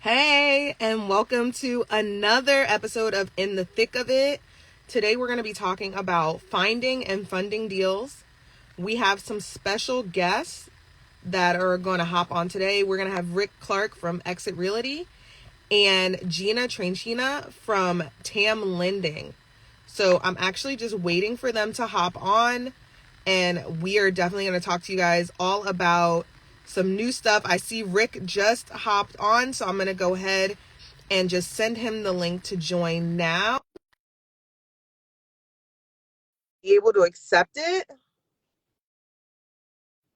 Hey, and welcome to another episode of In the Thick of It. Today we're going to be talking about finding and funding deals. We have some special guests that are going to hop on today. We're going to have Rick Clark from Exit Realty and Gina from Tam Lending. So I'm actually just waiting for them to hop on, and we are definitely going to talk to you guys all about some new stuff. I see Rick just hopped on, so I'm going to go ahead and just send him the link to join now. Be able to accept it.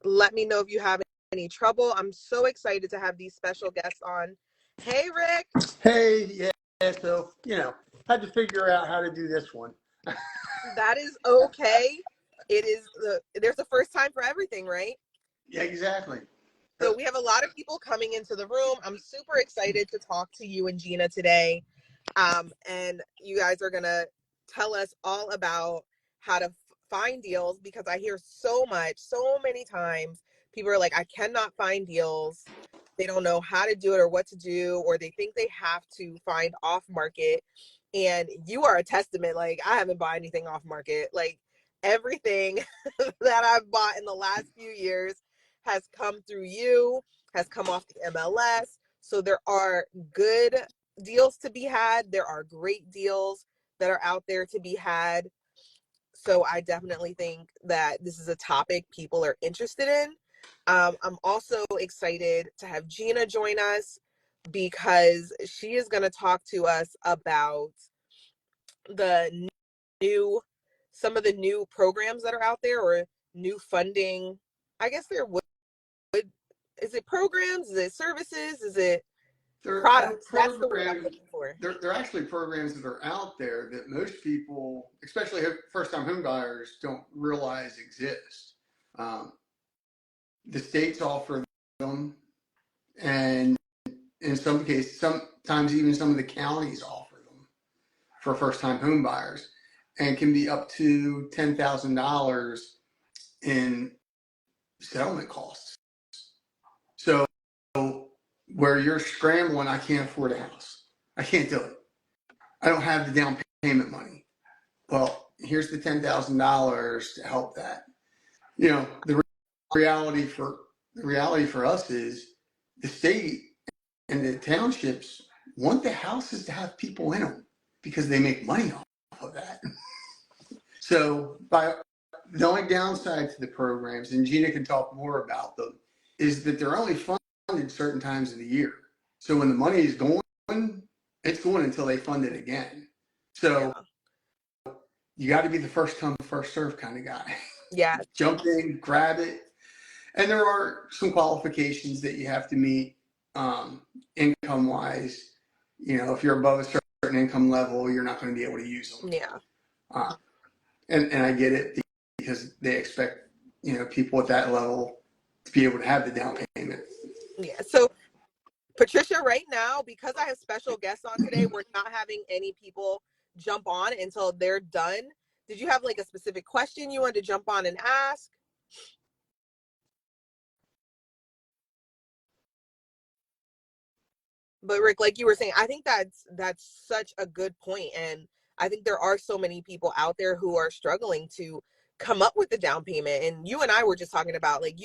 Let me know if you have any trouble. I'm so excited to have these special guests on. Hey, Rick. Hey, yeah, so, had to figure out how to do this one. That is okay. There's a first time for everything, right? Yeah, exactly. So we have a lot of people coming into the room. I'm super excited to talk to you and Gina today. And you guys are going to tell us all about how to find deals, because I hear so many times people are like, I cannot find deals. They don't know how to do it or what to do, or they think they have to find off market. And you are a testament. Like, I haven't bought anything off market. Like, everything that I've bought in the last few years has come through you, has come off the MLS. So there are good deals to be had. There are great deals that are out there to be had. So I definitely think that this is a topic people are interested in. I'm also excited to have Gina join us because she is going to talk to us about the some of the new programs that are out there, or new funding. I guess there would, is it programs? Is it services? Is it They're products? That's the word I'm programs. looking for. They're actually programs that are out there that most people, especially first-time home buyers, don't realize exist. Um, the states offer them, and in some cases, sometimes even some of the counties offer them for first-time home buyers, and can be up to $10,000 in settlement costs. So where you're scrambling, I can't afford a house. I can't do it. I don't have the down payment money. Well, here's the $10,000 to help that. The reality for us is the state and the townships want the houses to have people in them because they make money off of that. So the only downside to the programs, and Gina can talk more about them, is that they're only funded certain times of the year. So when the money is going, it's going until they fund it again. So you got to be the first come, first serve kind of guy. Yeah. Jump in, grab it. And there are some qualifications that you have to meet income wise. If you're above a certain income level, you're not going to be able to use them. Yeah. And I get it because they expect, people at that level to be able to have the down payment. Yeah. So Patricia, right now, because I have special guests on today, we're not having any people jump on until they're done. Did you have like a specific question you wanted to jump on and ask? But Rick, like you were saying, I think that's such a good point. And I think there are so many people out there who are struggling to come up with the down payment. And you and I were just talking about, like,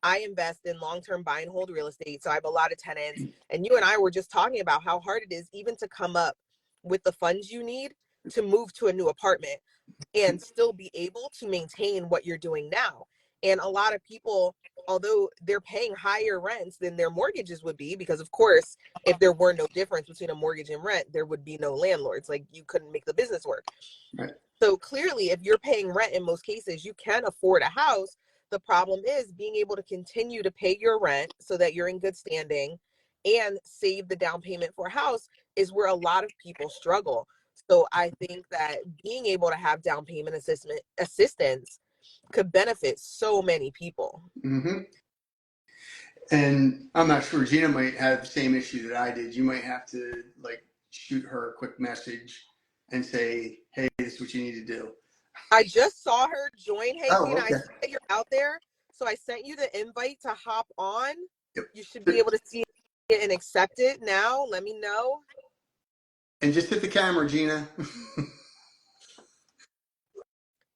I invest in long-term buy and hold real estate. So I have a lot of tenants. And you and I were just talking about how hard it is even to come up with the funds you need to move to a new apartment and still be able to maintain what you're doing now. And a lot of people, although they're paying higher rents than their mortgages would be, because of course, if there were no difference between a mortgage and rent, there would be no landlords. Like, you couldn't make the business work. Right. So clearly, if you're paying rent in most cases, you can afford a house. The problem is being able to continue to pay your rent so that you're in good standing and save the down payment for a house is where a lot of people struggle. So I think that being able to have down payment assistance could benefit so many people. Mm-hmm. And I'm not sure, Gina might have the same issue that I did. You might have to shoot her a quick message and say, hey, this is what you need to do. I just saw her join. Hey, Gina, Okay. I see that you're out there. So I sent you the invite to hop on. Yep. You should be able to see it in accept it now, let me know. And just hit the camera, Gina.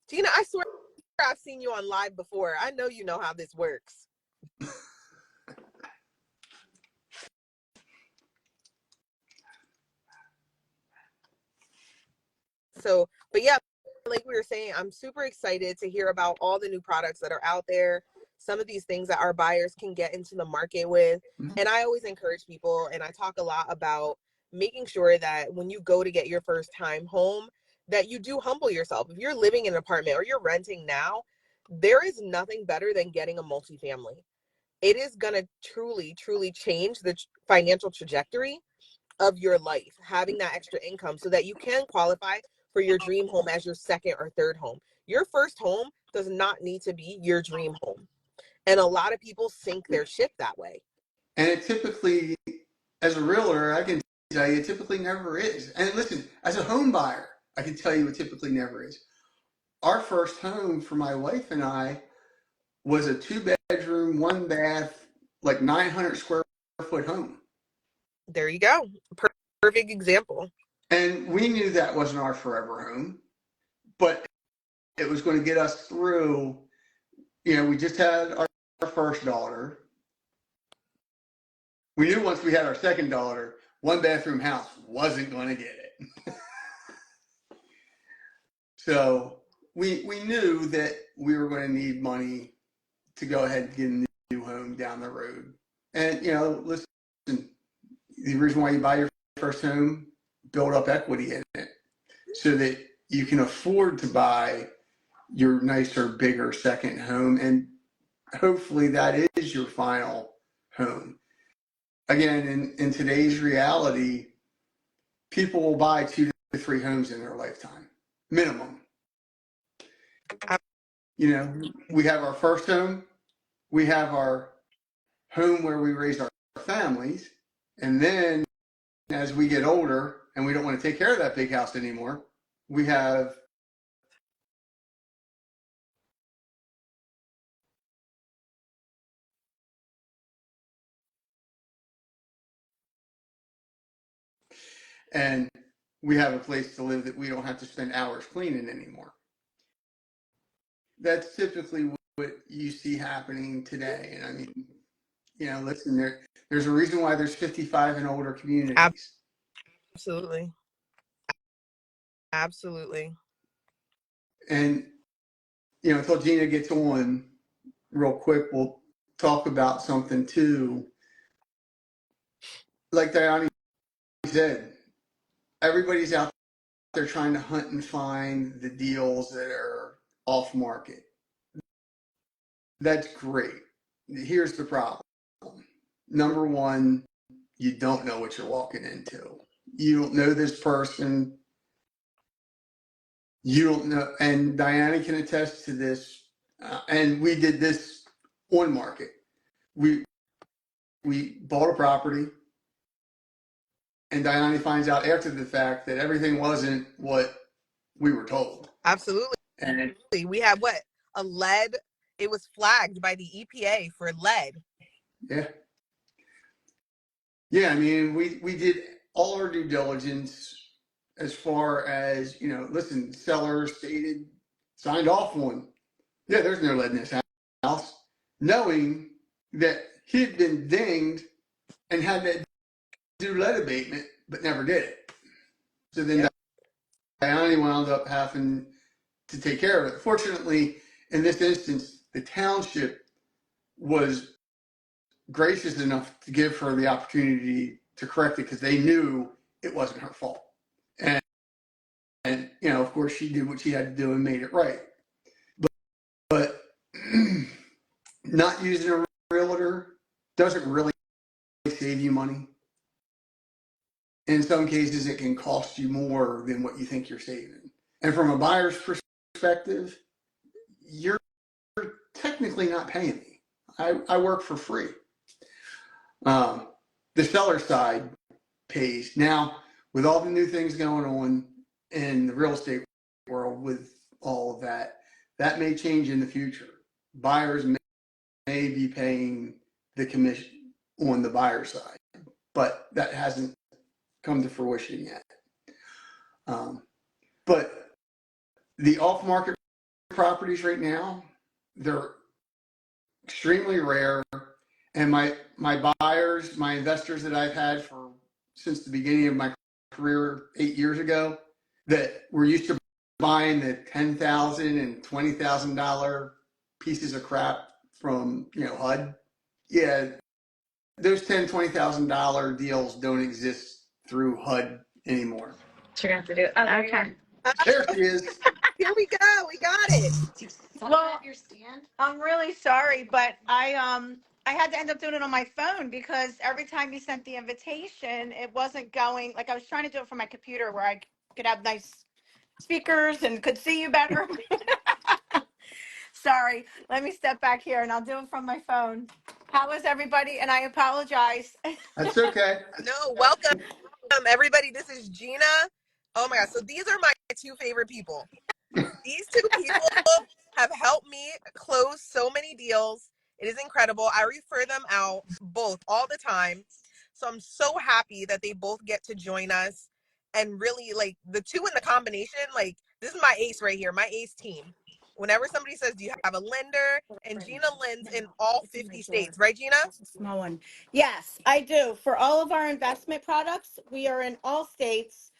Gina, I swear I've seen you on live before. I know you know how this works. So, but yeah, like we were saying, I'm super excited to hear about all the new products that are out there, some of these things that our buyers can get into the market with. And I always encourage people, and I talk a lot about making sure that when you go to get your first time home, that you do humble yourself. If you're living in an apartment or you're renting now, there is nothing better than getting a multifamily. It is going to truly, truly change the financial trajectory of your life, having that extra income so that you can qualify for your dream home as your second or third home. Your first home does not need to be your dream home. And a lot of people sink their ship that way. And it typically, as a realtor, I can tell you, it typically never is. And listen, as a home buyer, I can tell you it typically never is. Our first home for my wife and I was a 2-bedroom, 1-bath, like 900 square foot home. There you go. Perfect example. And we knew that wasn't our forever home, but it was going to get us through. We just had our first daughter. We knew once we had our second daughter, 1-bathroom house wasn't going to get it. So we knew that we were going to need money to go ahead and get a new home down the road. And, listen, the reason why you buy your first home, build up equity in it so that you can afford to buy your nicer, bigger second home. And hopefully that is your final home. Again, in today's reality, people will buy 2 to 3 homes in their lifetime, minimum. We have our first home, we have our home where we raise our families, and then as we get older and we don't want to take care of that big house anymore, we have and we have a place to live that we don't have to spend hours cleaning anymore. That's typically what you see happening today. And I mean, listen, there's a reason why there's 55 and older communities. Absolutely. Absolutely. And, until Gina gets on real quick, we'll talk about something too. Like Diana said, everybody's out there trying to hunt and find the deals that are off market. That's great. Here's the problem. Number one, you don't know what you're walking into. You don't know this person. You don't know, and Diana can attest to this. And we did this on market. We bought a property, and Diana finds out after the fact that everything wasn't what we were told. Absolutely. And we had a lead. It was flagged by the EPA for lead. Yeah. I mean, we did all our due diligence as far as, listen, seller signed off on, yeah, there's no lead in this house, knowing that he'd been dinged and had to do lead abatement, but never did it. So then Diana wound up having to take care of it. Fortunately, in this instance, the township was gracious enough to give her the opportunity to correct it because they knew it wasn't her fault. And of course, she did what she had to do and made it right. But not using a realtor doesn't really save you money. In some cases, it can cost you more than what you think you're saving. And from a buyer's perspective, you're technically not paying me. I work for free. The seller side pays. Now, with all the new things going on in the real estate world, with all of that, that may change in the future. Buyers may be paying the commission on the buyer side. but that hasn't come to fruition yet. But the off-market properties right now, they're extremely rare. And my buyers, my investors that I've had for since the beginning of my career 8 years ago, that were used to buying the $10,000 and $20,000 pieces of crap from HUD. Yeah, those $10,000-$20,000 deals don't exist through HUD anymore. You're gonna have to do it. Oh, okay. There she is. Here we go. We got it. Well, I'm really sorry, but I had to end up doing it on my phone because every time you sent the invitation, it wasn't going. Like I was trying to do it from my computer where I could have nice speakers and could see you better. Sorry. Let me step back here and I'll do it from my phone. How is everybody? And I apologize. That's okay. No, welcome everybody. This is Gina. Oh my God. So these are my two favorite people. These two people have helped me close so many deals. It is incredible. I refer them out both all the time. So I'm so happy that they both get to join us. And really, like, the two in the combination, like, this is my ace right here, my ace team. Whenever somebody says, do you have a lender? And Gina lends in all 50 states, right, Gina? Small one. Yes, I do. For all of our investment products, we are in all states.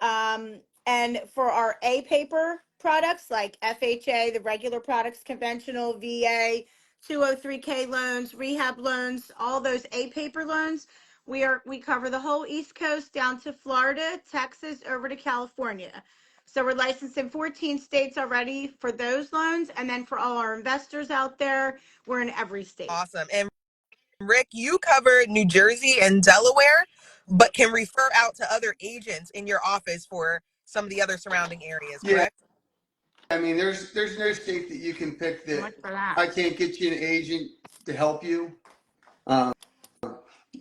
And for our A paper products like FHA, the regular products, conventional, VA, 203K loans, rehab loans, all those A paper loans, we cover the whole East Coast down to Florida, Texas, over to California. So we're licensed in 14 states already for those loans. And then for all our investors out there, we're in every state. Awesome. And Rick, you cover New Jersey and Delaware, but can refer out to other agents in your office for some of the other surrounding areas, Yeah, correct? I mean, there's no state that you can pick How that much for that? I can't get you an agent to help you. Um,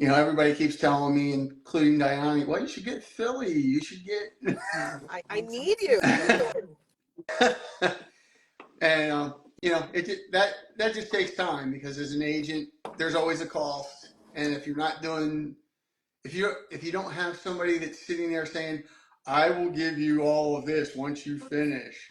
everybody keeps telling me, including Diana, well, you should get Philly. You should get. I need you. And that just takes time because as an agent, there's always a cost. And if you're not doing, if you don't have somebody that's sitting there saying, I will give you all of this once you finish.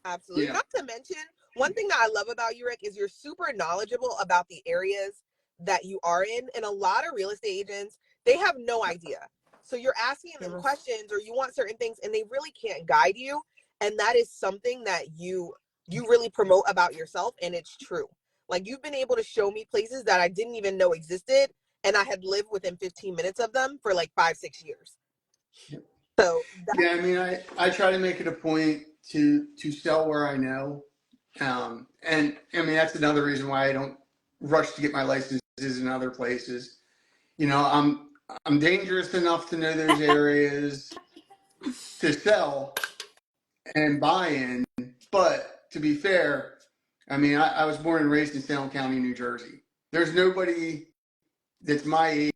Absolutely. Not to mention, one thing that I love about you, Rick, is you're super knowledgeable about the areas that you are in. And a lot of real estate agents, they have no idea. So you're asking them questions or you want certain things and they really can't guide you. And that is something that you really promote about yourself. And it's true. Like you've been able to show me places that I didn't even know existed. And I had lived within 15 minutes of them for like 5-6 years. So yeah, I mean, I try to make it a point to sell where I know. And I mean, that's another reason why I don't rush to get my licenses in other places. I'm dangerous enough to know those areas to sell and buy in. But to be fair, I mean, I was born and raised in Salem County, New Jersey. There's nobody that's my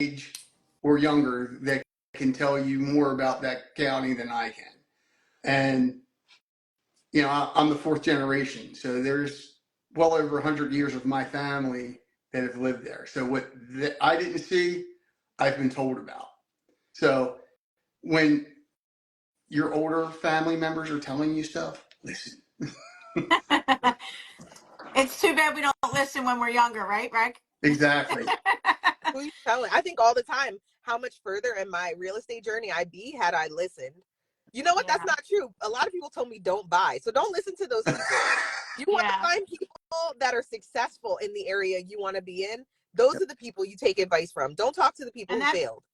age or younger that can tell you more about that county than I can. And, I'm the fourth generation. So there's well over 100 years of my family that have lived there. So what I didn't see, I've been told about. So when your older family members are telling you stuff, listen. It's too bad we don't listen when we're younger, right, Rick? Exactly. who you telling? I think all the time how much further in my real estate journey I'd be had I listened. You know what? Yeah. That's not true. A lot of people told me don't buy. So don't listen to those people. You want to find people that are successful in the area you want to be in. Those are the people you take advice from. Don't talk to the people who failed.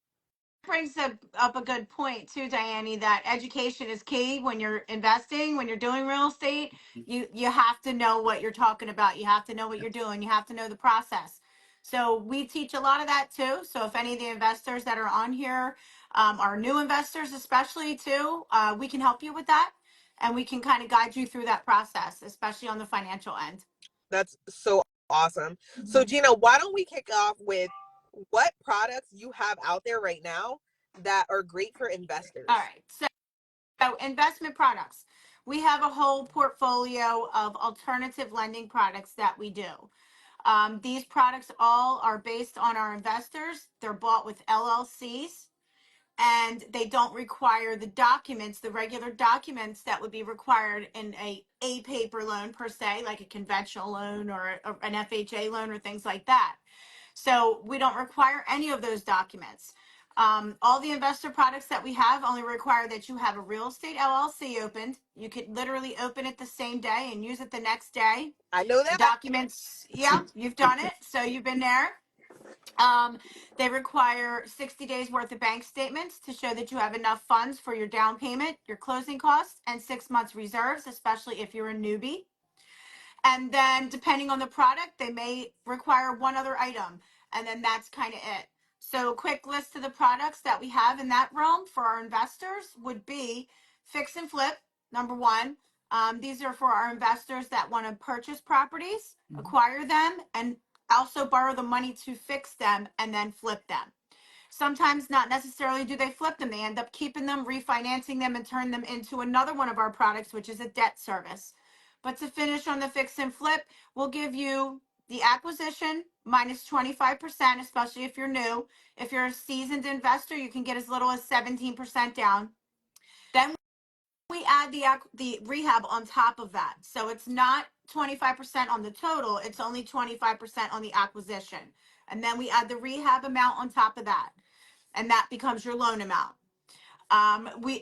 Brings up a good point too, Diane, that education is key when you're investing, when you're doing real estate. You have to know what you're talking about. You have to know what you're doing. You have to know the process. So we teach a lot of that too. So if any of the investors that are on here are new investors, especially too, we can help you with that, and we can kind of guide you through that process, especially on the financial end. That's so awesome. So Gina, why don't we kick off with what products you have out there right now that are great for investors? All right. So investment products. We have a whole portfolio of alternative lending products that we do. These products all are based on our investors. They're bought with LLCs, and they don't require the documents, the regular documents that would be required in a paper loan per se, like a conventional loan or an FHA loan or things like that. So we don't require any of those documents. All the investor products that we have only require that you have a real estate LLC opened. You could literally open it the same day and use it the next day. I know The that. documents, yeah, you've done it. So you've been there. They require 60 days worth of bank statements to show that you have enough funds for your down payment, your closing costs, and 6 months reserves, especially if you're a newbie. And then depending on the product, they may require one other item. And then that's kind of it. So a quick list of the products that we have in that realm for our investors would be fix and flip, number one. These are for our investors that want to purchase properties, acquire them, and also borrow the money to fix them and then flip them. Sometimes not necessarily do they flip them. They end up keeping them, refinancing them, and turn them into another one of our products, which is a debt service. But to finish on the fix and flip, we'll give you the acquisition minus 25%, especially if you're new. If you're a seasoned investor, you can get as little as 17% down. Then we add the rehab on top of that. So it's not 25% on the total, it's only 25% on the acquisition. And then we add the rehab amount on top of that. And that becomes your loan amount.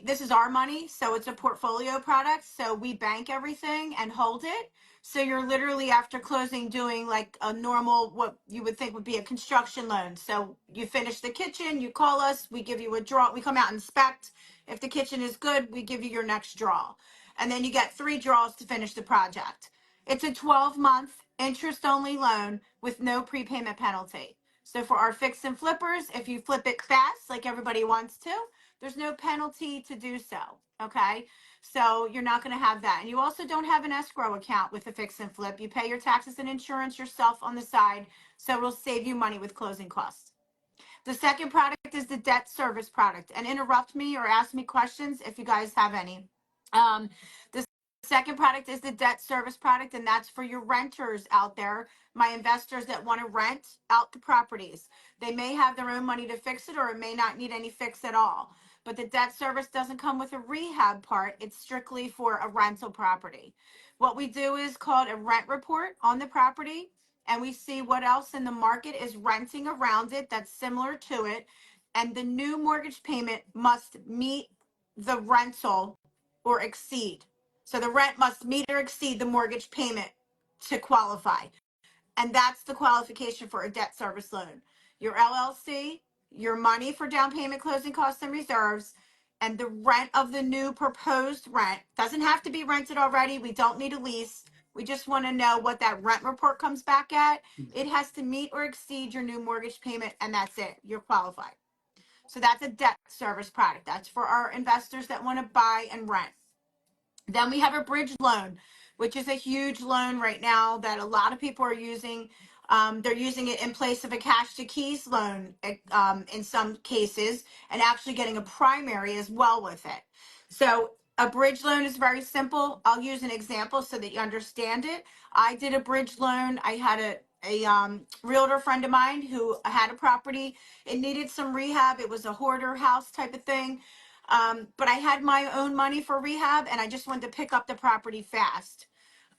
This is our money, so it's a portfolio product. So we bank everything and hold it. So you're literally after closing doing like a normal, what you would think would be a construction loan. So you finish the kitchen, you call us, we give you a draw, we come out and inspect. If the kitchen is good, we give you your next draw. And then you get 3 draws to finish the project. It's a 12-month interest-only loan with no prepayment penalty. So for our fix and flippers, if you flip it fast, like everybody wants to, there's no penalty to do so. Okay. So you're not going to have that. And you also don't have an escrow account with the fix and flip. You pay your taxes and insurance yourself on the side. So it'll save you money with closing costs. The second product is the debt service product. And interrupt me or ask me questions if you guys have any. The second product is the debt service product, and that's for your renters out there, my investors that want to rent out the properties. They may have their own money to fix it, or it may not need any fix at all. But the debt service doesn't come with a rehab part. It's strictly for a rental property. What we do is called a rent report on the property, and we see what else in the market is renting around it that's similar to it. And the new mortgage payment must meet the rental or exceed. So the rent must meet or exceed the mortgage payment to qualify. And that's the qualification for a debt service loan. Your LLC, your money for down payment, closing costs, and reserves, and the rent of the new proposed rent. Doesn't have to be rented already. We don't need a lease. We just want to know what that rent report comes back at. It has to meet or exceed your new mortgage payment, and that's it. You're qualified. So that's a debt service product. That's for our investors that want to buy and rent. Then we have a bridge loan, which is a huge loan right now that a lot of people are using. They're using it in place of a cash to keys loan in some cases, and actually getting a primary as well with it. So a bridge loan is very simple. I'll use an example so that you understand it. I did a bridge loan. I had a realtor friend of mine who had a property. It needed some rehab. It was a hoarder house type of thing. But I had my own money for rehab, and I just wanted to pick up the property fast.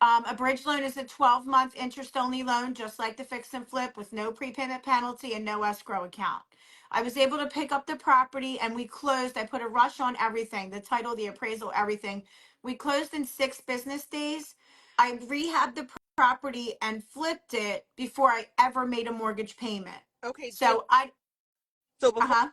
A bridge loan is a 12-month interest-only loan, just like the fix and flip, with no prepayment penalty and no escrow account. I was able to pick up the property, and we closed. I put a rush on everything, the title, the appraisal, everything. We closed in 6 business days. I rehabbed the property and flipped it before I ever made a mortgage payment. Okay, So so before uh-huh.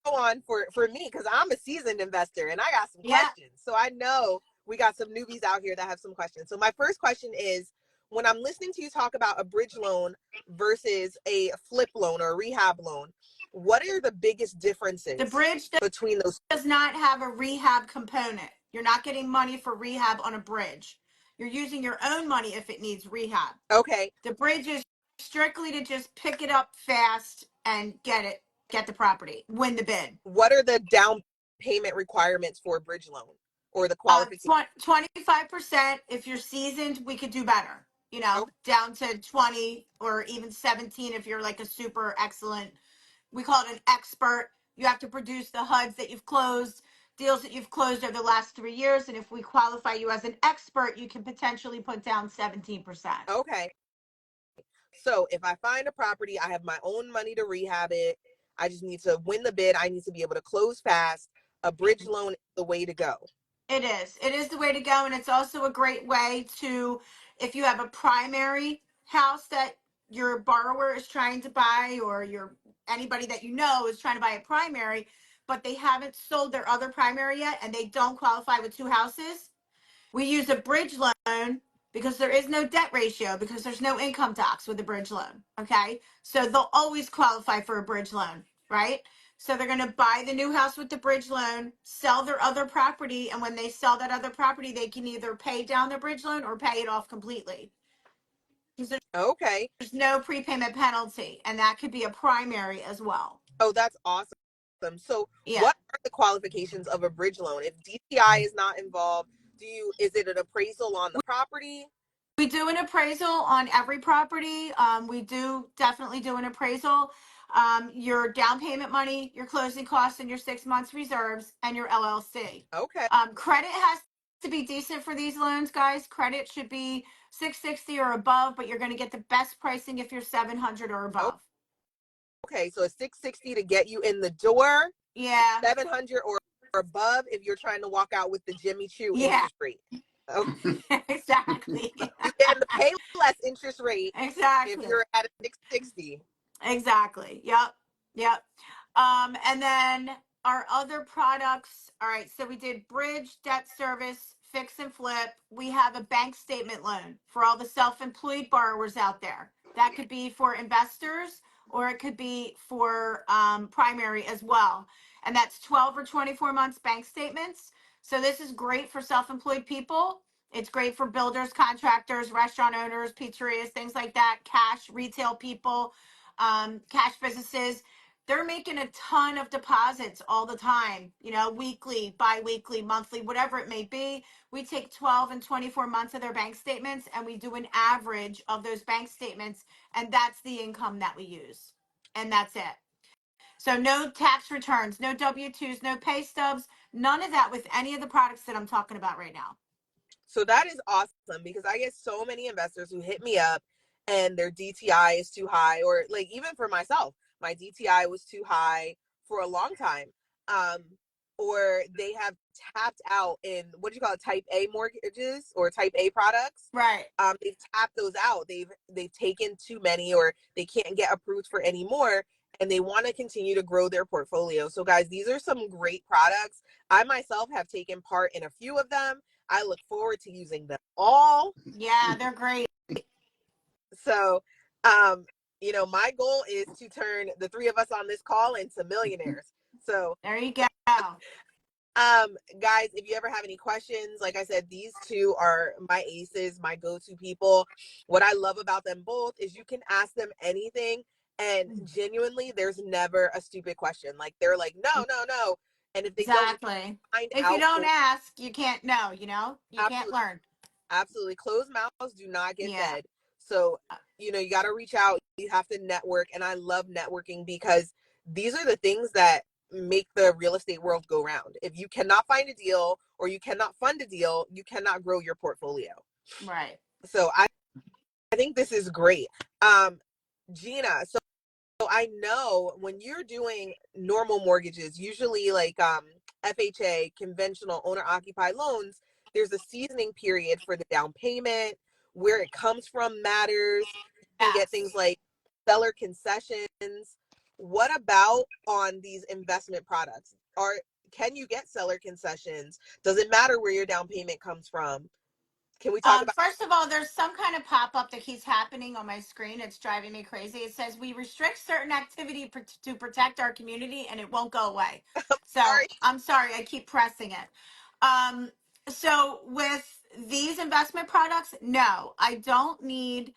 go on for me, because I'm a seasoned investor and I got some Yeah. questions. So I know we got some newbies out here that have some questions. So my first question is, when I'm listening to you talk about a bridge loan versus a flip loan or a rehab loan, what are the biggest differences The bridge between those? does not have a rehab component. You're not getting money for rehab on a bridge. You're using your own money if it needs rehab. Okay. The bridge is strictly to just pick it up fast and get the property, win the bid. What are the down payment requirements for a bridge loan or the qualification? 25%. If you're seasoned, we could do better. down to 20 or even 17 if you're like a super excellent, we call it an expert. You have to produce the HUDs that you've closed, deals that you've closed over the last 3 years. And if we qualify you as an expert, you can potentially put down 17%. Okay. So if I find a property, I have my own money to rehab it. I just need to win the bid. I need to be able to close fast. A bridge loan is the way to go. It is. It is the way to go. And it's also a great way to, if you have a primary house that your borrower is trying to buy, or anybody that you know is trying to buy a primary, but they haven't sold their other primary yet and they don't qualify with two houses. We use a bridge loan because there is no debt ratio, because there's no income tax with a bridge loan. Okay. So they'll always qualify for a bridge loan, right? So they're going to buy the new house with the bridge loan, sell their other property. And when they sell that other property, they can either pay down their bridge loan or pay it off completely. Because Okay. there's no prepayment penalty. And that could be a primary as well. Oh, that's awesome. So Yeah. what are the qualifications of a bridge loan? If DTI is not involved, is it an appraisal on the property? We do an appraisal on every property. We do definitely do an appraisal. Your down payment money, your closing costs, and your 6 months reserves, and your LLC. Okay. Credit has to be decent for these loans, guys. Credit should be 660 or above, but you're going to get the best pricing if you're 700 or above. Okay, so a 660 to get you in the door. Yeah. 700 or above if you're trying to walk out with the Jimmy Choo interest rate. Okay. Exactly. You get to pay less interest rate Exactly. if you're at a 660. Exactly. Yep. And then our other products. All right. So we did bridge, debt service, fix and flip. We have a bank statement loan for all the self-employed borrowers out there. That could be for investors, or it could be for primary as well. And that's 12 or 24 months bank statements. So this is great for self-employed people. It's great for builders, contractors, restaurant owners, pizzerias, things like that, cash, retail people, cash businesses. They're making a ton of deposits all the time, weekly, bi-weekly, monthly, whatever it may be. We take 12 and 24 months of their bank statements and we do an average of those bank statements, and that's the income that we use. And that's it. So no tax returns, no W-2s, no pay stubs, none of that with any of the products that I'm talking about right now. So that is awesome, because I get so many investors who hit me up and their DTI is too high, or like even for myself, my DTI was too high for a long time. Or they have tapped out in, what do you call it, type A mortgages or type A products. Right. They've tapped those out. They've taken too many, or they can't get approved for any more, and they want to continue to grow their portfolio. So guys, these are some great products. I myself have taken part in a few of them. I look forward to using them all. Yeah, they're great. So, my goal is to turn the three of us on this call into millionaires. So there you go. Guys, if you ever have any questions, like I said, these two are my aces, my go-to people. What I love about them both is you can ask them anything, and genuinely, there's never a stupid question. Like, they're like, no. And if they don't find if out, you don't ask, you can't know, you absolutely, can't learn. Absolutely. Closed mouths do not get Yeah. fed. So, you got to reach out. You have to network. And I love networking, because these are the things that make the real estate world go round. If you cannot find a deal, or you cannot fund a deal, you cannot grow your portfolio. Right. So I think this is great. Gina, so I know when you're doing normal mortgages, usually like FHA, conventional owner occupied loans, there's a seasoning period for the down payment. Where it comes from matters. You can get things like seller concessions. What about on these investment products? Can you get seller concessions? Does it matter where your down payment comes from? Can we talk about? First of all, there's some kind of pop-up that keeps happening on my screen. It's driving me crazy. It says we restrict certain activity to protect our community, and it won't go away. So Sorry. I'm sorry, I keep pressing it. So with these investment products, no, I don't need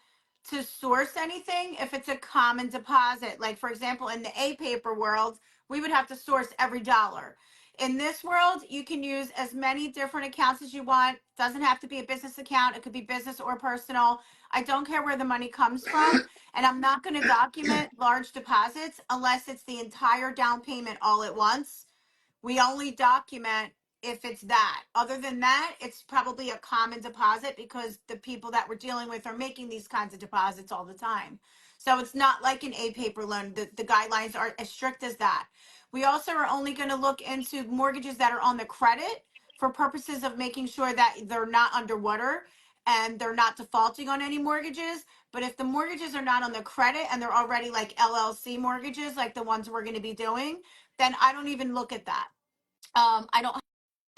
to source anything if it's a common deposit. Like, for example, in the A paper world, we would have to source every dollar. In this world, you can use as many different accounts as you want. Doesn't have to be a business account. It could be business or personal. I don't care where the money comes from. And I'm not going to document large deposits unless it's the entire down payment all at once. We only document if it's that. Other than that, it's probably a common deposit because the people that we're dealing with are making these kinds of deposits all the time. So it's not like an A paper loan. The guidelines are as strict as that. We also are only going to look into mortgages that are on the credit for purposes of making sure that they're not underwater and they're not defaulting on any mortgages. But if the mortgages are not on the credit and they're already like LLC mortgages, like the ones we're going to be doing, then I don't even look at that. I don't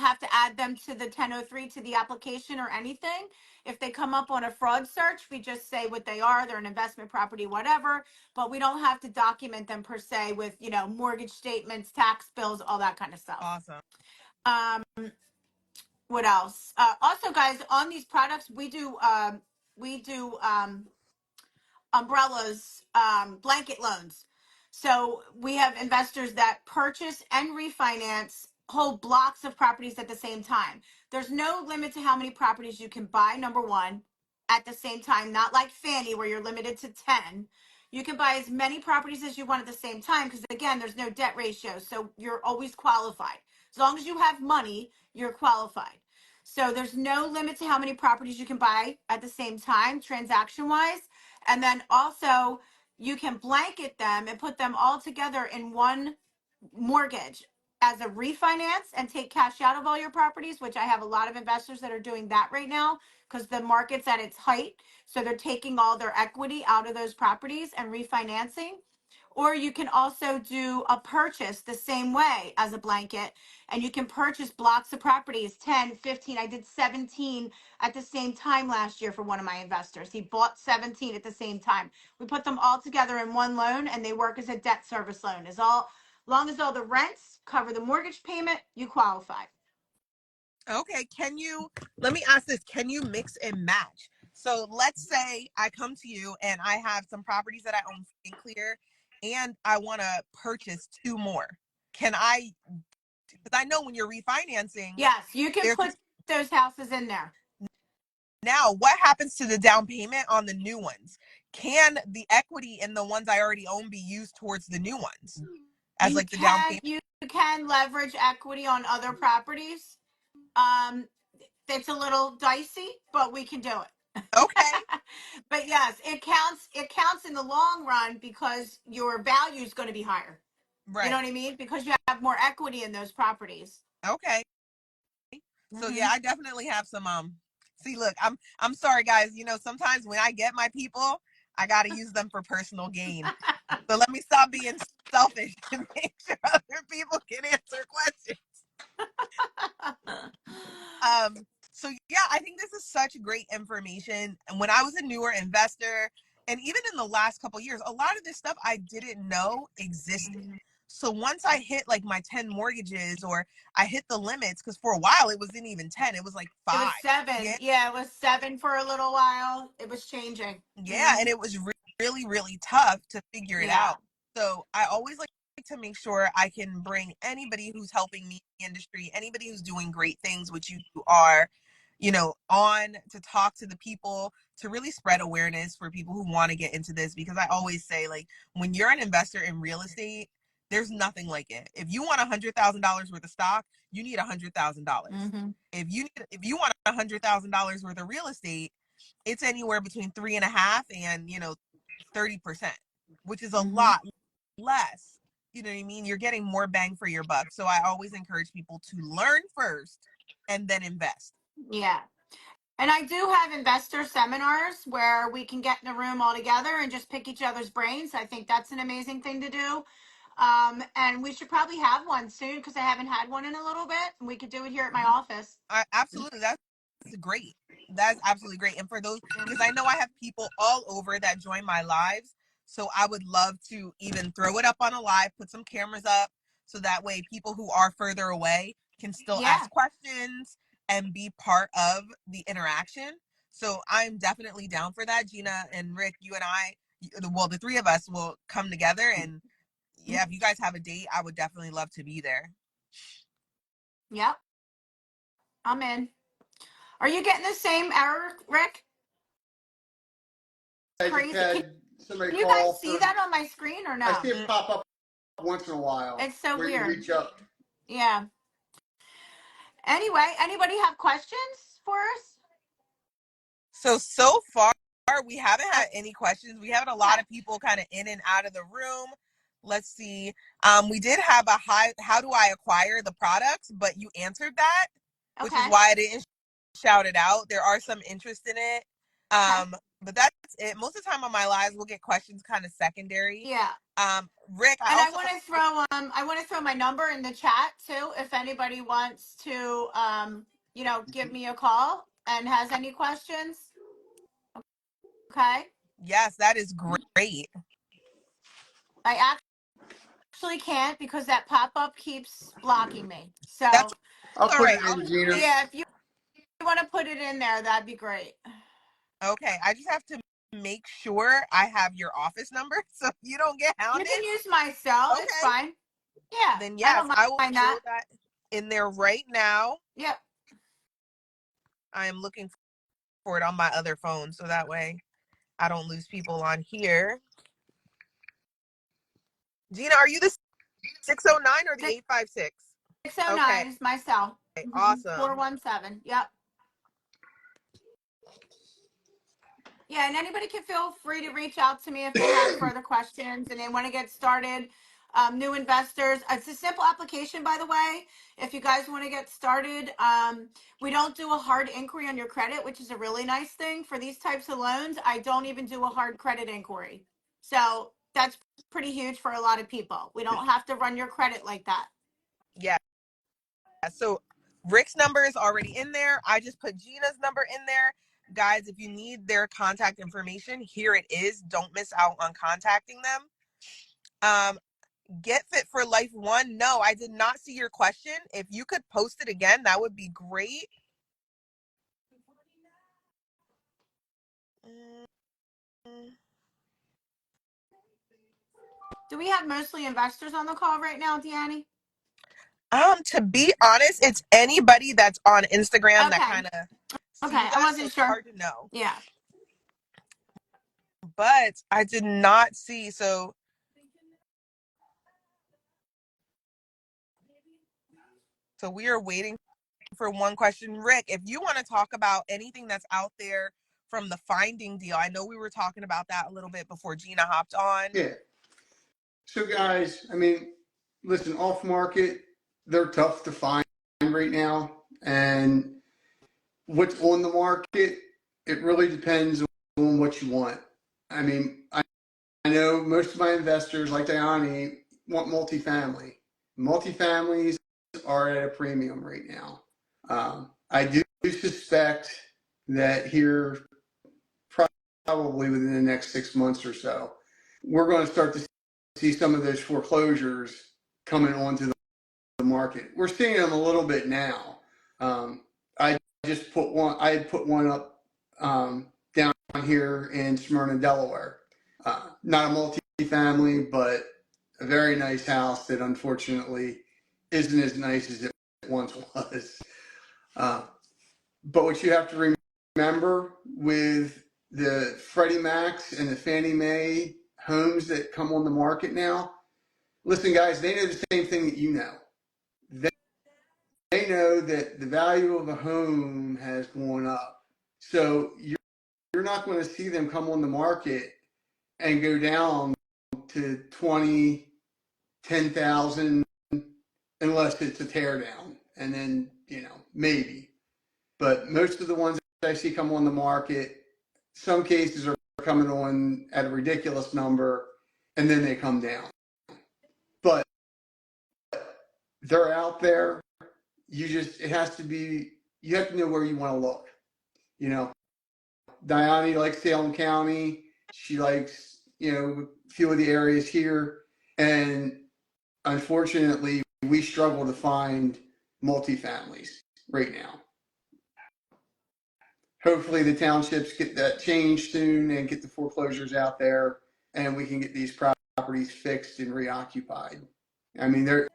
have to add them to the 1003 to the application or anything. If they come up on a fraud search, we just say what they are. They're an investment property, whatever, but we don't have to document them per se with, mortgage statements, tax bills, all that kind of stuff. Awesome. What else? Also, guys, on these products, we do umbrellas, blanket loans. So we have investors that purchase and refinance whole blocks of properties at the same time. There's no limit to how many properties you can buy, number one, at the same time, not like Fannie where you're limited to 10. You can buy as many properties as you want at the same time because, again, there's no debt ratio. So you're always qualified. As long as you have money, you're qualified. So there's no limit to how many properties you can buy at the same time, transaction wise. And then also you can blanket them and put them all together in one mortgage as a refinance and take cash out of all your properties, which I have a lot of investors that are doing that right now because the market's at its height. So they're taking all their equity out of those properties and refinancing. Or you can also do a purchase the same way as a blanket, and you can purchase blocks of properties 10, 15. I did 17 at the same time last year for one of my investors. He bought 17 at the same time. We put them all together in one loan and they work as a debt service loan. As long as all the rents cover the mortgage payment, you qualify. Okay, let me ask this, can you mix and match? So let's say I come to you and I have some properties that I own free and clear and I want to purchase 2 more. Can I, because I know when you're refinancing, Yes, you can put those houses in there. Now, what happens to the down payment on the new ones? Can the equity in the ones I already own be used towards the new ones as the down payment? You can leverage equity on other properties. It's a little dicey, but we can do it. Okay. But yes, it counts. It counts in the long run because your value is going to be higher. Right. You know what I mean? Because you have more equity in those properties. Okay. So yeah, I definitely have some see, look, I'm sorry guys, sometimes when I get my people, I got to use them for personal gain. So let me stop being selfish and make sure other people can answer questions. So yeah, I think this is such great information. And when I was a newer investor, and even in the last couple of years, a lot of this stuff I didn't know existed. So once I hit like my 10 mortgages or I hit the limits, because for a while it wasn't even 10, it was like 5. It was 7. Yeah, it was 7 for a little while. It was changing. Yeah, and it was really, really tough to figure it out. So I always like to make sure I can bring anybody who's helping me in the industry, anybody who's doing great things, which you are, on to talk to the people, to really spread awareness for people who want to get into this. Because I always say, like, when you're an investor in real estate, there's nothing like it. If you want $100,000 worth of stock, you need $100,000. If you want $100,000 worth of real estate, it's anywhere between 3.5 and 30%, which is a lot less. You know what I mean? You're getting more bang for your buck. So I always encourage people to learn first and then invest. Yeah. And I do have investor seminars where we can get in a room all together and just pick each other's brains. I think that's an amazing thing to do. And we should probably have one soon because I haven't had one in a little bit. And we could do it here at my office. Absolutely. That's great. That's absolutely great. And for those, because I know I have people all over that join my lives. So I would love to even throw it up on a live, put some cameras up so that way people who are further away can still ask questions and be part of the interaction. So I'm definitely down for that. Gina and Rick, you and I, well, the 3 of us will come together, and yeah, if you guys have a date, I would definitely love to be there. Yep. I'm in. Are you getting the same error, Rick? I just crazy. Can had somebody you guys call see for, that on my screen or I no? see it pop up once in a while It's so where you weird. reach up. Yeah. Anyway, anybody have questions for us? So far we haven't had any questions. We have a lot Okay. of people kind of in and out of the room. Let's see. We did have a how do I acquire the products, but you answered that, which is Okay. why I didn't shout it out. There are some interest in it. Okay. But that's it. Most of the time on my lives we'll get questions kind of secondary. Yeah. Rick, And I want to throw my number in the chat too if anybody wants to give me a call and has any questions. Okay? yes, that is great. I actually can't because that pop-up keeps blocking me. That's So, I'll all put right. it I'll in, just Gina. make yeah, if you want to put it in there, that'd be great. okay. I just have to make sure I have your office number so you don't get You hounded. can use my cell. It's Okay. fine. Yeah, Then I yes, don't I will mind throw that. that in there right now. Yep. I am looking for it on my other phone so that way I don't lose people on here. Gina, are you the 609 or the 856? 609 Okay, is my cell. awesome. 417. Yep. Yeah, and anybody can feel free to reach out to me if they have further questions and they want to get started. New investors. It's a simple application, by the way. If you guys want to get started, we don't do a hard inquiry on your credit, which is a really nice thing. For these types of loans, I don't even do a hard credit inquiry. So that's pretty huge for a lot of people. We don't have to run your credit like that. Yeah. So Rick's number is already in there. I just put Gina's number in there. Guys, if you need their contact information, here it is. Don't miss out on contacting them. Get Fit for Life 1. No, I did not see your question. If you could post it again, that would be great. Do we have mostly investors on the call right now, Deannie? To be honest, it's anybody that's on Instagram that Okay. kind of Okay. sees I us, so wasn't it's sure. hard to know. Yeah. But I did not see. So we are waiting for one question. Rick, if you want to talk about anything that's out there from the finding deal, I know we were talking about that a little bit before Gina hopped on. Yeah. So guys, I mean, listen, off market, they're tough to find right now. And what's on the market, it really depends on what you want. I mean, I know most of my investors, like Diani, want multifamily. Multifamilies are at a premium right now. I do suspect that here, probably within the next 6 months or so, we're going to start to see some of those foreclosures coming onto the market. We're seeing them a little bit now. I just put one. I had put one up down here in Smyrna, Delaware. Not a multi-family, but a very nice house that unfortunately isn't as nice as it once was. But what you have to remember with the Freddie Macs and the Fannie Mae homes that come on the market now, listen, guys, they know the same thing that you know. They know that the value of a home has gone up. So you're not going to see them come on the market and go down to 20, 10,000 unless it's a tear down. And then, maybe. But most of the ones that I see come on the market, some cases are coming on at a ridiculous number and then they come down. But they're out there. It has to be, you have to know where you want to look. Diane likes Salem County. She likes, a few of the areas here. And unfortunately, we struggle to find multifamilies right now. Hopefully the townships get that changed soon and get the foreclosures out there and we can get these properties fixed and reoccupied. I mean, there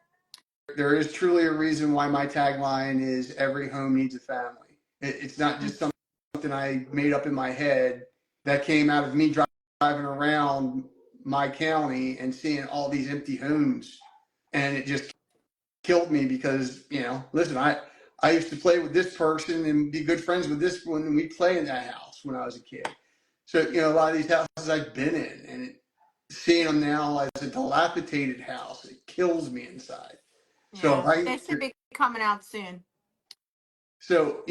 is truly a reason why my tagline is every home needs a family. It's not just something I made up in my head that came out of me driving around my county and seeing all these empty homes, and it just killed me because, listen, I used to play with this person and be good friends with this one, and we play in that house when I was a kid. So, a lot of these houses I've been in, and seeing them now as a dilapidated house, it kills me inside. Yeah, they should be coming out soon. So,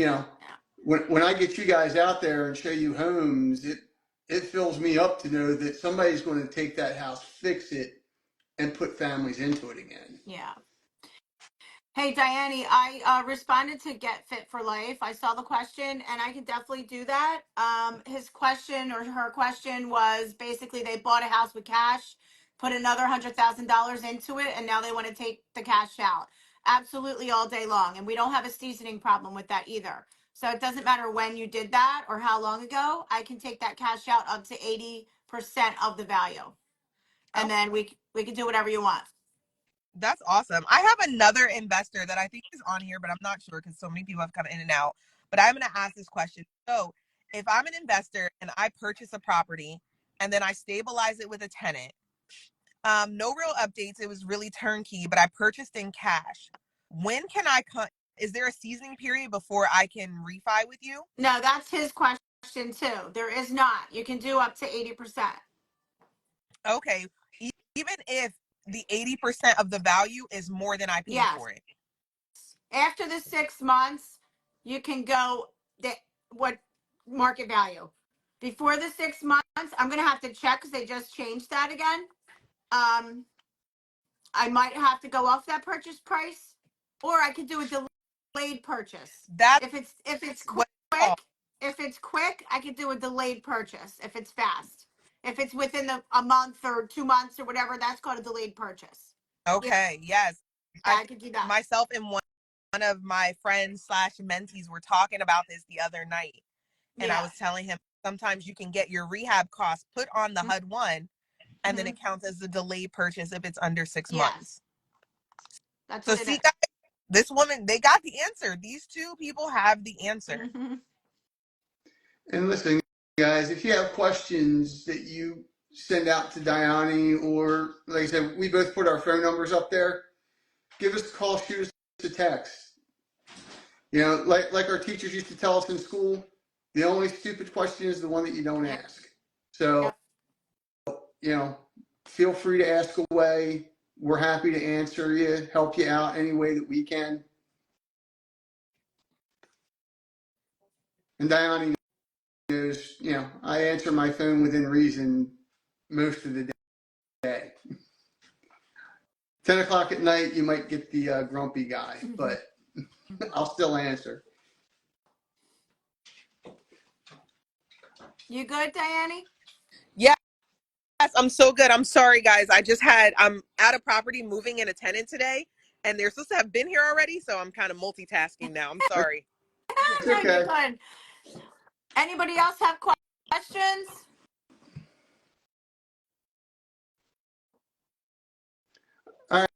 when I get you guys out there and show you homes, it fills me up to know that somebody's going to take that house, fix it, and put families into it again. Yeah. Hey, Diane, I responded to Get Fit for Life. I saw the question, and I can definitely do that. His question or her question was basically they bought a house with cash, put another $100,000 into it, and now they want to take the cash out. Absolutely all day long. And we don't have a seasoning problem with that either. So it doesn't matter when you did that or how long ago. I can take that cash out up to 80% of the value. And then we can do whatever you want. That's awesome. I have another investor that I think is on here, but I'm not sure because so many people have come in and out. But I'm going to ask this question. So if I'm an investor and I purchase a property and then I stabilize it with a tenant, no real updates. It was really turnkey, but I purchased in cash. When can I cut? Is there a seasoning period before I can refi with you? No, that's his question too. There is not. You can do up to 80%. Okay. Even if the 80% of the value is more than I paid for it. After the 6 months, you can go what market value. Before the 6 months, I'm gonna have to check because they just changed that again. I might have to go off that purchase price, or I could do a delayed purchase. That's if it's what quick, if it's quick, I could do a delayed purchase. If it's fast, if it's within a month or 2 months or whatever, that's called a delayed purchase. Okay. Yes. I could do that. Myself and one of my friends / mentees were talking about this the other night. And I was telling him sometimes you can get your rehab costs put on the HUD-1 and then it counts as a delayed purchase if it's under 6 months. That's so see, guys, this woman, they got the answer. These two people have the answer. And listen, guys, if you have questions that you send out to Diane, or like I said, we both put our phone numbers up there. Give us a call, shoot us a text. Like our teachers used to tell us in school, the only stupid question is the one that you don't ask. So, feel free to ask away. We're happy to answer you, help you out any way that we can. And Diane knows, I answer my phone within reason most of the day. 10 o'clock at night, you might get the grumpy guy, but I'll still answer. You good, Diane? Yes, I'm so good. I'm sorry, guys. I'm at a property moving in a tenant today, and they're supposed to have been here already, so I'm kind of multitasking now. I'm sorry. It's okay. You're good. Anybody else have questions? All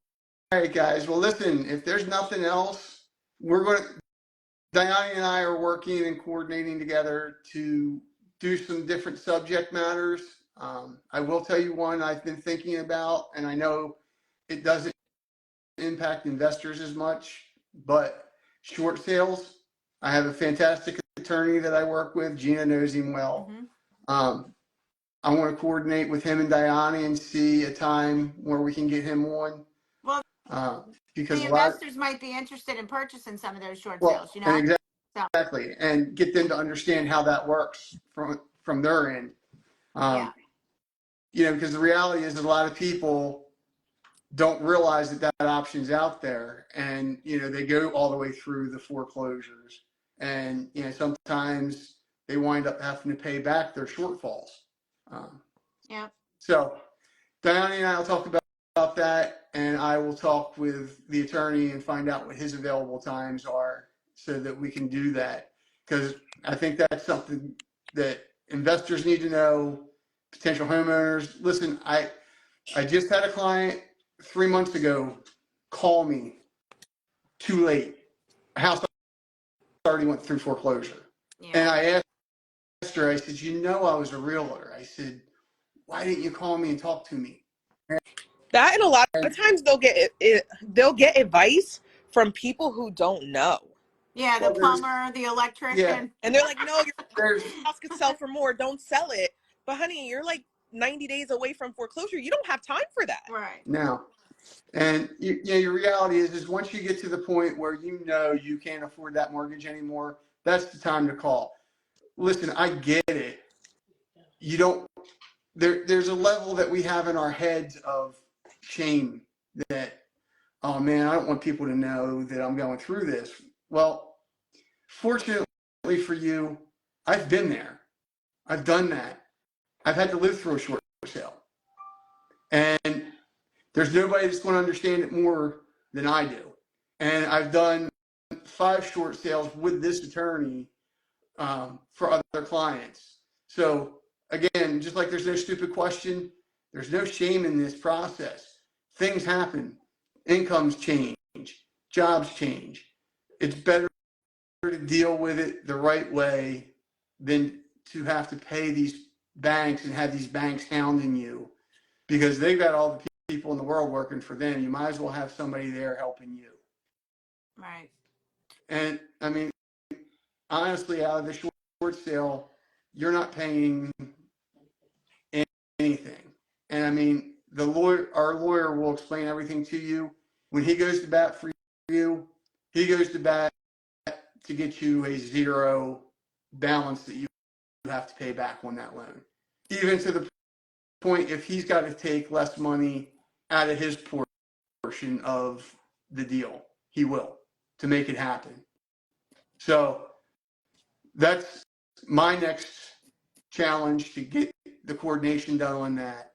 right, guys. Well, listen, if there's nothing else, Diane and I are working and coordinating together to do some different subject matters. I will tell you one I've been thinking about, and I know it doesn't impact investors as much, but short sales. I have a fantastic attorney that I work with. Gina knows him well. I want to coordinate with him and Diane and see a time where we can get him on. Well, because the investors might be interested in purchasing some of those short sales, Exactly, and get them to understand how that works from their end. Because the reality is that a lot of people don't realize that option's out there, and they go all the way through the foreclosures, and sometimes they wind up having to pay back their shortfalls. So Diane and I will talk about that, and I will talk with the attorney and find out what his available times are so that we can do that, because I think that's something that investors need to know, potential homeowners. Listen, I just had a client 3 months ago call me too late. A house already went through foreclosure. And I asked her, I said, I was a realtor. I said, why didn't you call me and talk to me? That, and a lot of times they'll get advice from people who don't know. Yeah, the Well, plumber, the yeah, electrician. And they're like, no, your there's house could sell for more. Don't sell it. But honey, you're like 90 days away from foreclosure. You don't have time for that. Right. now. And your reality is once you get to the point where you know you can't afford that mortgage anymore, that's the time to call. Listen, I get it. You don't. There's a level that we have in our heads of shame that, oh man, I don't want people to know that I'm going through this. Well, fortunately for you, I've been there. I've done that. I've had to live through a short sale, and there's nobody that's going to understand it more than I do. And I've done 5 short sales with this attorney for other clients. So again, just like there's no stupid question, there's no shame in this process. Things happen, incomes change, jobs change. It's better to deal with it the right way than to have to pay these banks and have these banks hounding you because they've got all the people in the world working for them. You might as well have somebody there helping you. Right. And I mean, honestly, out of the short sale, you're not paying anything. And I mean, our lawyer will explain everything to you. When he goes to bat for you, he goes to bat to get you a 0 balance that you have to pay back on that loan. Even to the point if he's got to take less money out of his portion of the deal, he will to make it happen. So that's my next challenge, to get the coordination done on that.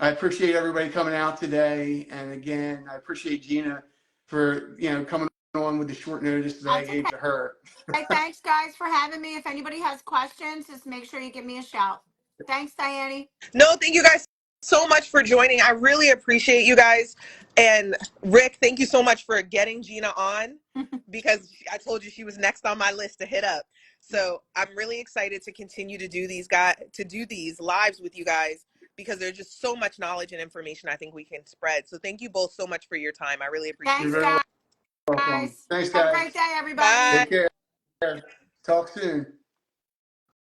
I appreciate everybody coming out today, and again, I appreciate Gina for coming on with the short notice that I That's gave to her. okay. Thanks, guys, for having me. If anybody has questions, just make sure you give me a shout. Thanks, Diane. No, thank you guys so much for joining. I really appreciate you guys. And Rick, thank you so much for getting Gina on, because I told you she was next on my list to hit up. So I'm really excited to continue to do these lives with you guys, because there's just so much knowledge and information I think we can spread. So thank you both so much for your time. I really appreciate Thanks, You're it. very guys. welcome. Thanks, Have a guys. great day, everybody. Bye. Take care. Talk soon.